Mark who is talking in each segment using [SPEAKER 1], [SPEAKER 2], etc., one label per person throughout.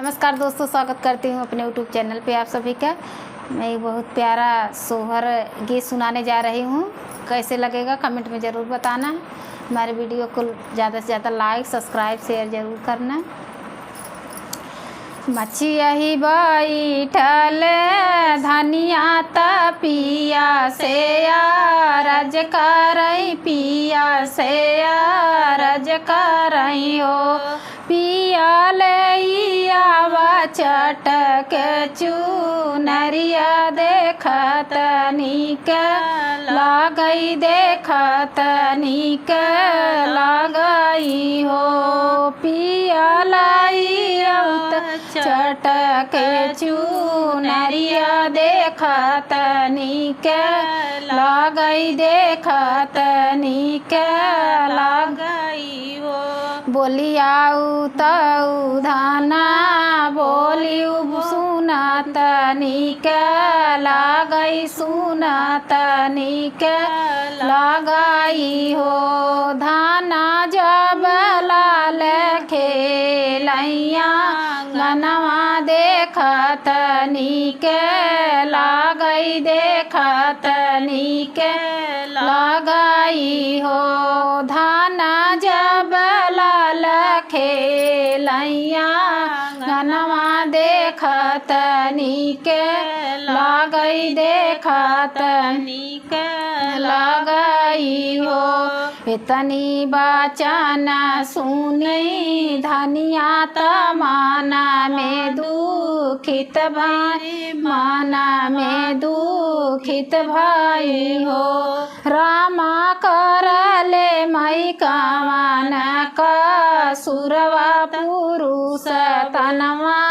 [SPEAKER 1] नमस्कार दोस्तों, स्वागत करती हूँ अपने यूट्यूब चैनल पे आप सभी का। मैं एक बहुत प्यारा सोहर गीत सुनाने जा रही हूँ। कैसे लगेगा कमेंट में ज़रूर बताना। हमारे वीडियो को ज़्यादा से ज़्यादा लाइक, सब्सक्राइब, शेयर ज़रूर करना। मछिया ही बैठल धनिया पिया से रज करई पिया से रज करई हो पिया ले आवा चटक चुनरिया देखत नीक लागई देखत नीक लागई हो पिया लाई चटक चुनरिया देखत नीक लागई देखत नीक लागई हो बोलियाऊ तऊ धाना बोलियू सुनत नीक लागई सुनत नीक लागई हो धाना जब लाल खेलैया गनवा देखत नीक लागई देखत नीक लागई हो धाना जब लाल खेलैया गनवा देखत नीक लागई देखत नीक लागई हो इतनी बचन सुनी धनिया माना में दुखित भाई माना में दुखित भाई हो रामा कर ले मई कावन का सुरवा पुरुष तनवा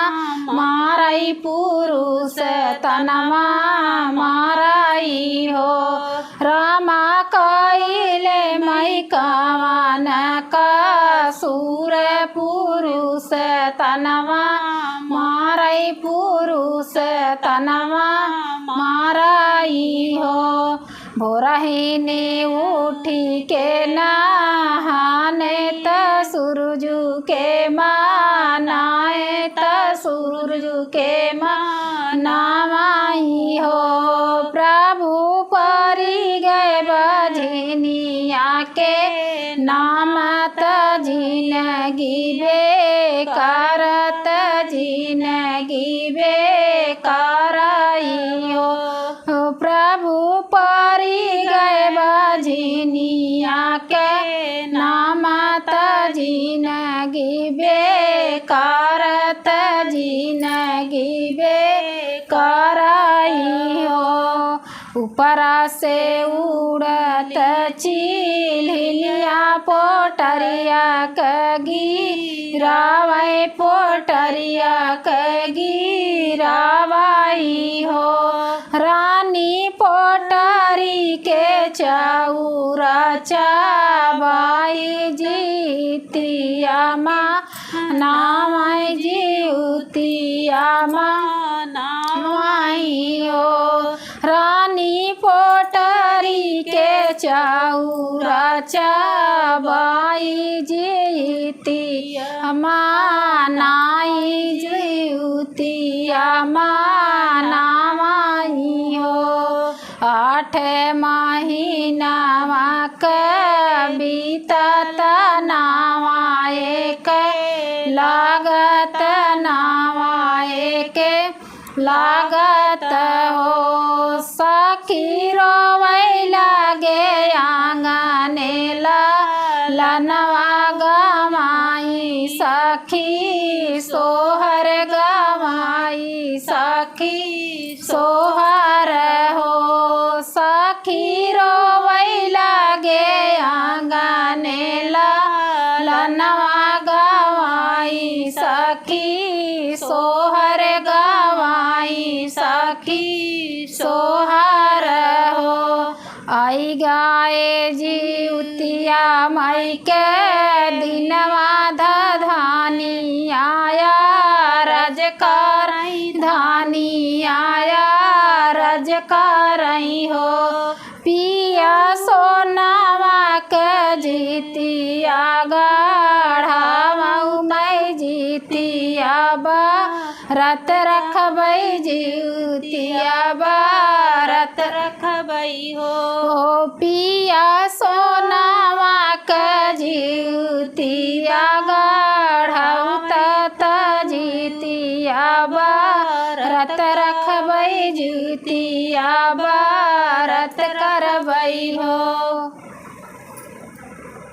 [SPEAKER 1] मारई पुरुष तनवा मारई हो रामा कइले मई कावन का सूर पुरुष तनवा मारई पुरुष तनवा मारई हो भोरही ने उठी के नहाने त सूरजू के मानाए त सूरजू के मानाई हो प्रभु परी गए बजनिया के नाम त जिनगी बेकारत जिनगी बेकारई हो प्रभु परी गए बजनिया के नाम त जिनगी बेकारत जिनगी बेकारई हो ऊपरा से उड़त चिल्हिया पोटरिया गिरावै पोटरिया गिरावई हो रानी पोटरी के चौरा चाबाई जीतिया माँ नामाई जीतिया माँ नामाई हो रानी पोटरी के चौरा चाबाई जीतिया माँ नाई जीतिया माँ नामाई हो 8 महीनावा बीतत नावा एक लागत नावा एक लागत हो सखी रोवै लागे आंगने लनवा गमाई सखी सोहर गमाई सखी सोहर हो सखी रोवै लागे आंगने लनवा गवाई सखी सोहर गवाई सखी सोहर हो आई गाए जीवतिया मई के दिनवा धानी आया रज करई धानी आया रज करई हो पिया सोनावा के जीतिया गढ़ावा मैं जीतिया जीतिया बारत रखबै जीतिया बारत
[SPEAKER 2] रखबई हो
[SPEAKER 1] ओ पिया सोनावा के जीतिया गढ़ऊ तत जीतिया बारत रखबै जीतिया बारत करबै हो।